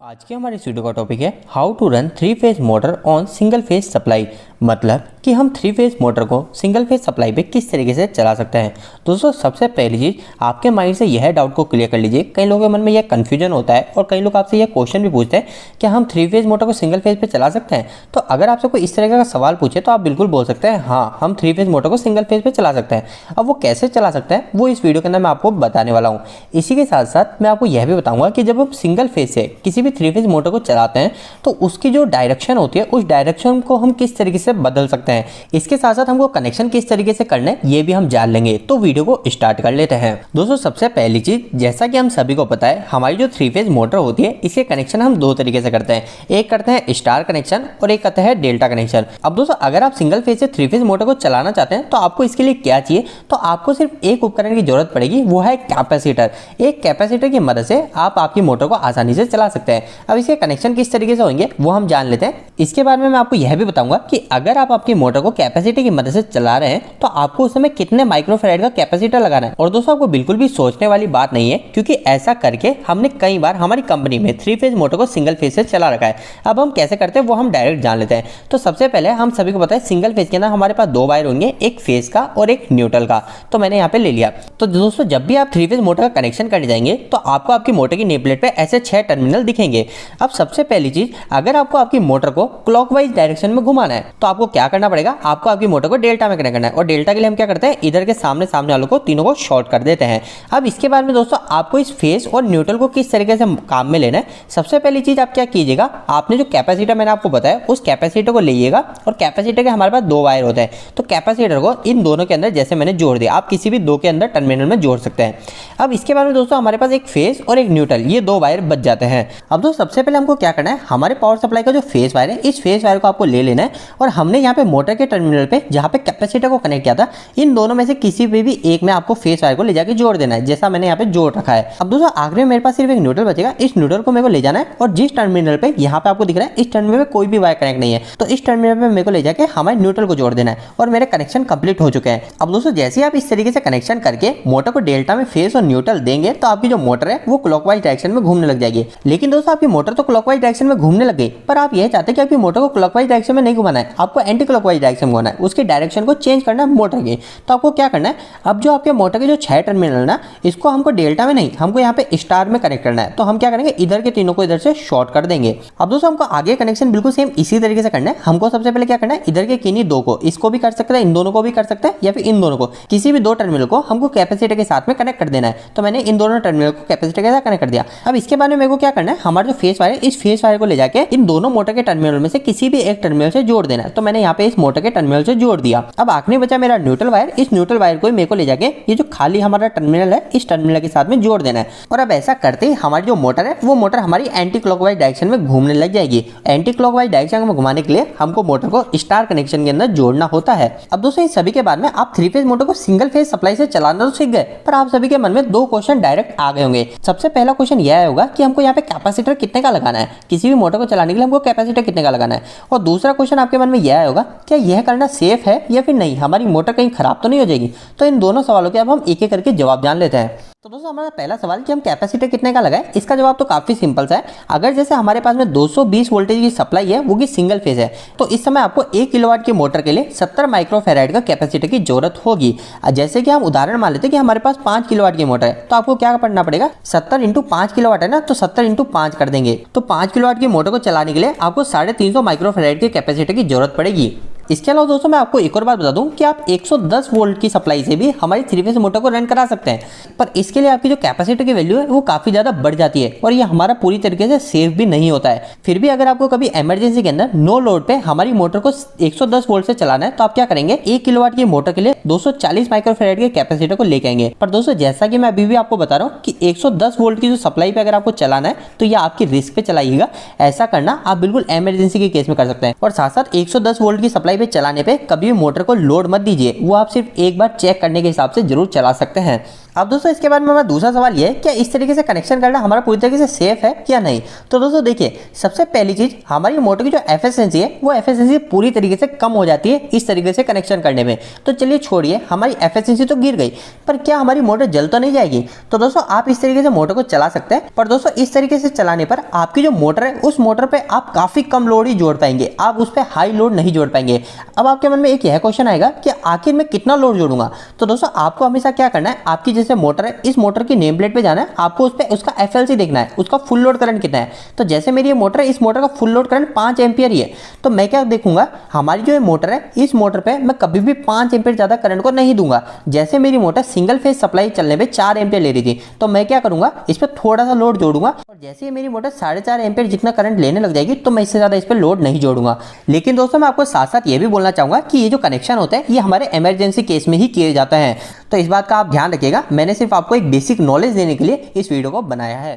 आज के हमारे इस वीडियो का टॉपिक है how to run 3 phase motor on single phase supply. मतलब कि हम 3 फेज मोटर को सिंगल फेज सप्लाई पे किस तरीके से चला सकते हैं। दोस्तों सबसे पहली चीज़ आपके माइंड से यह डाउट को क्लियर कर लीजिए। कई लोगों के मन में यह कन्फ्यूजन होता है और कई लोग आपसे यह क्वेश्चन भी पूछते हैं कि हम 3 फेज मोटर को सिंगल फेज पे चला सकते हैं। तो अगर आपसे कोई इस तरह का सवाल पूछे तो आप बिल्कुल बोल सकते हैं हाँ हम 3 फेज मोटर को सिंगल फेज पे चला सकते हैं। अब वो कैसे चला सकते हैं वो इस वीडियो के अंदर मैं आपको बताने वाला हूँ। इसी के साथ साथ मैं आपको यह भी बताऊंगा कि जब हम सिंगल फेज से किसी भी 3 फेज मोटर को चलाते हैं तो उसकी जो डायरेक्शन होती है उस डायरेक्शन को हम किस तरीके से बदल सकते हैं। इसके साथ साथ हमको कनेक्शन किस तरीके से करना है ये भी हम जान लेंगे। तो वीडियो को स्टार्ट कर लेते हैं। दोस्तों सबसे पहली चीज जैसा कि हम सभी को पता है हमारी जो 3 फेज मोटर होती है इसके कनेक्शन हम दो तरीके से करते हैं। एक करते हैं स्टार कनेक्शन और एक करते हैं डेल्टा कनेक्शन। अब दोस्तों अगर आप सिंगल फेज से 3 फेज मोटर को चलाना चाहते हैं तो आपको इसके लिए क्या चाहिए, तो आपको सिर्फ एक उपकरण की जरूरत पड़ेगी, वो है कैपेसिटर। एक कैपेसिटर की मदद से आप आपकी मोटर को आसानी से चला सकते हैं। अब इसके कनेक्शन किस तरीके से होंगे वो हम जान लेते हैं। इसके बारे में मैं आपको यह भी बताऊंगा कि अगर आप आपकी मोटर को कैपेसिटर की मदद से चला रहे हैं तो आपको उस समय कितने माइक्रोफैराड का कैपेसिटर लगाना है। और दोस्तों आपको बिल्कुल भी सोचने वाली बात नहीं है क्योंकि ऐसा करके हमने कई बार हमारी कंपनी में 3 फेज मोटर को सिंगल फेज से चला रखा है। अब हम कैसे करते हैं वो हम डायरेक्ट जान लेते हैं। तो सबसे पहले हम सभी को पता है सिंगल फेज के अंदर हमारे पास 2 वायर होंगे, एक फेज का और एक न्यूट्रल का। तो मैंने यहाँ पे ले लिया। तो दोस्तों जब भी आप 3 फेज मोटर का कनेक्शन करने जाएंगे तो आपको आपकी मोटर की नेम प्लेट पे ऐसे 6 टर्मिनल दिखेंगे। अब सबसे पहली चीज अगर आपको आपकी मोटर को क्लॉकवाइज डायरेक्शन में घुमाना है तो आपको क्या करना पड़ेगा, आपको आपकी मोटर को डेल्टा में कनेक्ट करना है। और डेल्टा के लिए हम क्या करते हैं, इधर के सामने वालों को तीनों को शॉर्ट कर देते हैं। अब इसके बाद में दोस्तों आपको इस फेज और न्यूट्रल को किस तरीके से काम में लेना है। सबसे पहली चीज आप क्या कीजिएगा, आपने जो कैपेसिटर मैंने आपको बताया उस कैपेसिटर को लीजिएगा और कैपेसिटर के हमारे पास 2 वायर होते हैं। तो कैपेसिटर को इन दोनों के अंदर जैसे मैंने जोड़ दिया, आप किसी भी 2 के अंदर टर्मिनल में जोड़ सकते हैं। अब इसके बाद में दोस्तों हमारे पास एक फेज और एक न्यूट्रल, ये 2 वायर बच जाते हैं। अब दोस्तों सबसे पहले हमको क्या करना है, हमारे पावर सप्लाई का जो फेज वायर है इस फेज वायर को आपको ले लेना है और हमने यहाँ पे मोटर के टर्मिनल पे जहाँ पे कैपेसिटर को कनेक्ट किया था इन दोनों में से किसी पे भी एक में आपको फेज वायर को ले जाके जोड़ देना है, जैसा मैंने यहाँ पे जोड़ रखा है। अब दोस्तों आखिरी में मेरे पास सिर्फ एक न्यूट्रल बचेगा, इस न्यूट्रल को मेरे को ले जाना है और जिस टर्मिनल पे यहाँ पे आपको दिख रहा है इस टर्मिनल पे कोई भी वायर कनेक्ट नहीं है तो इस टर्मिनल पे मेरे को ले जाके हमारे न्यूट्रल को जोड़ देना है और मेरे कनेक्शन कंप्लीट हो चुके हैं। अब दोस्तों जैसे आप इस तरीके से कनेक्शन करके मोटर को डेल्टा में फेज और न्यूट्रल देंगे तो आपकी जो मोटर है वो क्लॉकवाइज डायरेक्शन में घूमने लग जाएगी। लेकिन दोस्तों आपकी मोटर तो क्लॉकवाइज डायरेक्शन में घूमने लग गई, पर आप यह चाहते हैं कि आपकी मोटर को क्लॉकवाइज डायरेक्शन में नहीं घुमाना है, आपको एंटी क्लॉकवाइज डायरेक्शन में घुमाना है, उसकी डायरेक्शन को चेंज करना है मोटर की। तो आपको क्या करना है, अब जो आपके मोटर के जो 6 टर्मिनल ना इसको हमको डेल्टा में नहीं, हमको यहाँ पे स्टार में कनेक्ट करना है। तो हम क्या करेंगे, इधर के तीनों को इधर से शॉर्ट कर देंगे। अब दोस्तों हमको आगे कनेक्शन बिल्कुल सेम इसी तरीके से करना है। हमको सबसे पहले क्या करना है, इधर के किन्हीं 2 को, इसको भी कर सकते हैं, इन दोनों को भी कर सकते हैं या फिर इन दोनों को, किसी भी 2 टर्मिनल को हमको कैपेसिटर के साथ में कनेक्ट कर देना है। तो मैंने इन दोनों टर्मिनल को कैपेसिटर के साथ कनेक्ट कर दिया। अब इसके बाद में मेरे को क्या करना है, हमारा जो फेस वायर है इस फेस वायर को ले जाके इन दोनों मोटर के टर्मिनल में से किसी भी एक टर्मिनल से जोड़ देना है। तो मैंने यहाँ पे इस मोटर के टर्मिनल से जोड़ दिया। अब आखिरी बचा मेरा न्यूट्रल वायर, इस न्यूट्रल वायर को मेरे को ले जाके ये जो खाली हमारा टर्मिनल है इस टर्मिनल के साथ में जोड़ देना है। और अब ऐसा करते ही हमारी जो मोटर है वो मोटर हमारी एंटी क्लॉकवाइज डायरेक्शन में घूमने लग जाएगी। एंटी क्लॉकवाइज डायरेक्शन में घुमाने के लिए हमको मोटर को स्टार कनेक्शन के अंदर जोड़ना होता है। अब दोस्तों इस सभी के बाद में आप 3 फेज मोटर को सिंगल फेज सप्लाई से चलाना तो सीख गए, पर आप सभी के मन में 2 क्वेश्चन डायरेक्ट आ गए होंगे। सबसे पहला क्वेश्चन यह होगा कि हमको यहाँ पे कैपेसिटर कितने का लगाना है, किसी भी मोटर को चलाने के लिए हमको कैपेसिटर कितने का लगाना है। और दूसरा क्वेश्चन आपके मन में यह होगा क्या यह करना सेफ है या फिर नहीं, हमारी मोटर कहीं खराब तो नहीं हो जाएगी। तो इन दोनों सवालों के अब हम एक एक करके जवाब जान लेते हैं। तो दोस्तों हमारा पहला सवाल कि हम कैपेसिटर कितने का लगाएं, इसका जवाब तो काफी सिंपल सा है। अगर जैसे हमारे पास में 220 वोल्टेज की सप्लाई है वो की सिंगल फेज है तो इस समय आपको 1 किलोवाट की मोटर के लिए 70 माइक्रोफैराड का कैपेसिटर की जरूरत होगी। जैसे कि हम उदाहरण मान लेते हैं कि हमारे पास 5 किलोवाट की मोटर है तो आपको क्या करना पड़ेगा, 70 × 5 किलोवाट है ना, तो 70 × 5 कर देंगे। तो 5 किलोवाट की मोटर को चलाने के लिए आपको 350 माइक्रोफैराड के कैपेसिटर की जरूरत पड़ेगी। इसके अलावा दोस्तों मैं आपको एक और बात बता दूं कि आप 110 वोल्ट की सप्लाई से भी हमारी 3 फेज मोटर को रन करा सकते हैं, पर इसके लिए आपकी जो कैपेसिटर की वैल्यू है वो काफ़ी ज़्यादा बढ़ जाती है और ये हमारा पूरी तरीके से सेफ भी नहीं होता है। फिर भी अगर आपको कभी इमरजेंसी के अंदर नो लोड पे हमारी मोटर को 110 वोल्ट से चलाना है तो आप क्या करेंगे, 1 किलोवाट की मोटर के लिए 240 माइक्रोफैराड के कैपेसिटर को लेके आएंगे। पर दोस्तों जैसा कि मैं अभी भी आपको बता रहा हूँ कि 110 वोल्ट की जो सप्लाई पे अगर आपको चलाना है तो ये आपकी रिस्क पे चलाइएगा। ऐसा करना आप बिल्कुल इमरजेंसी के केस में कर सकते हैं। और साथ साथ 110 वोल्ट की सप्लाई पे चलाने पे कभी भी मोटर को लोड मत दीजिए, वो आप सिर्फ एक बार चेक करने के हिसाब से जरूर चला सकते हैं। अब दोस्तों इसके बाद में हमारा दूसरा सवाल ये है, क्या इस तरीके से कनेक्शन करना हमारा पूरी तरीके से सेफ है या नहीं। तो दोस्तों देखिए, सबसे पहली चीज, हमारी मोटर की जो एफिशिएंसी है वो एफिशिएंसी पूरी तरीके से कम हो जाती है इस तरीके से कनेक्शन करने में। तो चलिए छोड़िए, हमारी एफिशिएंसी तो गिर गई, पर क्या हमारी मोटर जल तो नहीं जाएगी। तो दोस्तों आप इस तरीके से मोटर को चला सकते हैं, पर दोस्तों इस तरीके से चलाने पर आपकी जो मोटर है उस मोटर पर आप काफी कम लोड ही जोड़ पाएंगे, आप उस पर हाई लोड नहीं जोड़ पाएंगे। अब आपके मन में एक यह क्वेश्चन आएगा कि आखिर मैं कितना लोड जोड़ूंगा। तो दोस्तों आपको हमेशा क्या करना है, आपकी जैसे मोटर है, इस मोटर की नेम प्लेट पे जाना है, आपको उस पे उसका एफएलसी देखना है, उसका फुल लोड करंट कितना है। तो जैसे मेरी ये मोटर है, इस मोटर का फुल लोड करंट 5 एम्पियर ही है, तो मैं क्या देखूंगा, हमारी जो ये मोटर है, इस मोटर पे मैं कभी भी 5 एम्पियर ज्यादा करंट को नहीं दूंगा। जैसे मेरी मोटर सिंगल फेज सप्लाई चलने पे 4 एम्पियर ले रही थी, तो मैं क्या करूंगा, इस पर थोड़ा सा लोड जोड़ूंगा, और जैसे मेरी मोटर 4.5 एम्पियर जितना करंट लेने लग जाएगी, तो मैं इससे ज्यादा इस पर लोड नहीं जोड़ूंगा। लेकिन दोस्तों मैं आपको साथ साथ ये भी बोलना चाहूंगा कि ये जो कनेक्शन होता है ये हमारे इमरजेंसी केस में ही किए जाता है, तो इस बात का आप ध्यान रखिएगा। मैंने सिर्फ आपको एक बेसिक नॉलेज देने के लिए इस वीडियो को बनाया है।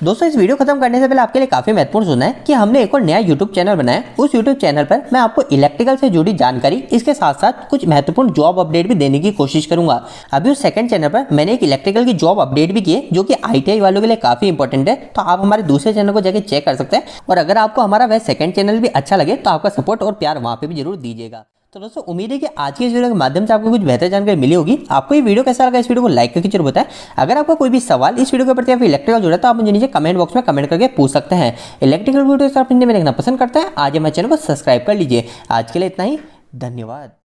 दोस्तों इस वीडियो खत्म करने से पहले आपके लिए काफी महत्वपूर्ण सुनना है कि हमने एक और नया YouTube चैनल बनाया है। उस YouTube चैनल पर मैं आपको इलेक्ट्रिकल से जुड़ी जानकारी, इसके साथ साथ कुछ महत्वपूर्ण जॉब अपडेट भी देने की कोशिश करूंगा। अभी उस सेकंड चैनल पर मैंने एक इलेक्ट्रिकल की जॉब अपडेट भी की है, जो कि ITI वालों के लिए काफी इंपॉर्टेंट है, तो आप हमारे दूसरे चैनल को जाकर चेक कर सकते हैं। और अगर आपको हमारा वह सेकंड चैनल भी अच्छा लगे तो आपका सपोर्ट और प्यार वहां पर भी जरूर दीजिएगा। तो दोस्तों उम्मीद है कि आज के इस वीडियो के माध्यम से आपको कुछ बेहतर जानकारी मिली होगी। आपको ये वीडियो कैसा लगा, इस वीडियो को लाइक करके जरूर बताएं। अगर आपका कोई भी सवाल इस वीडियो के प्रति या फिर इलेक्ट्रिकल जुड़ा तो आप मुझे नीचे कमेंट बॉक्स में कमेंट करके पूछ सकते हैं। इलेक्ट्रिकल वीडियो आप हिंदी में देखना पसंद करते हैं, आज हमारे चैनल को सब्सक्राइब कर लीजिए। आज के लिए इतना ही, धन्यवाद।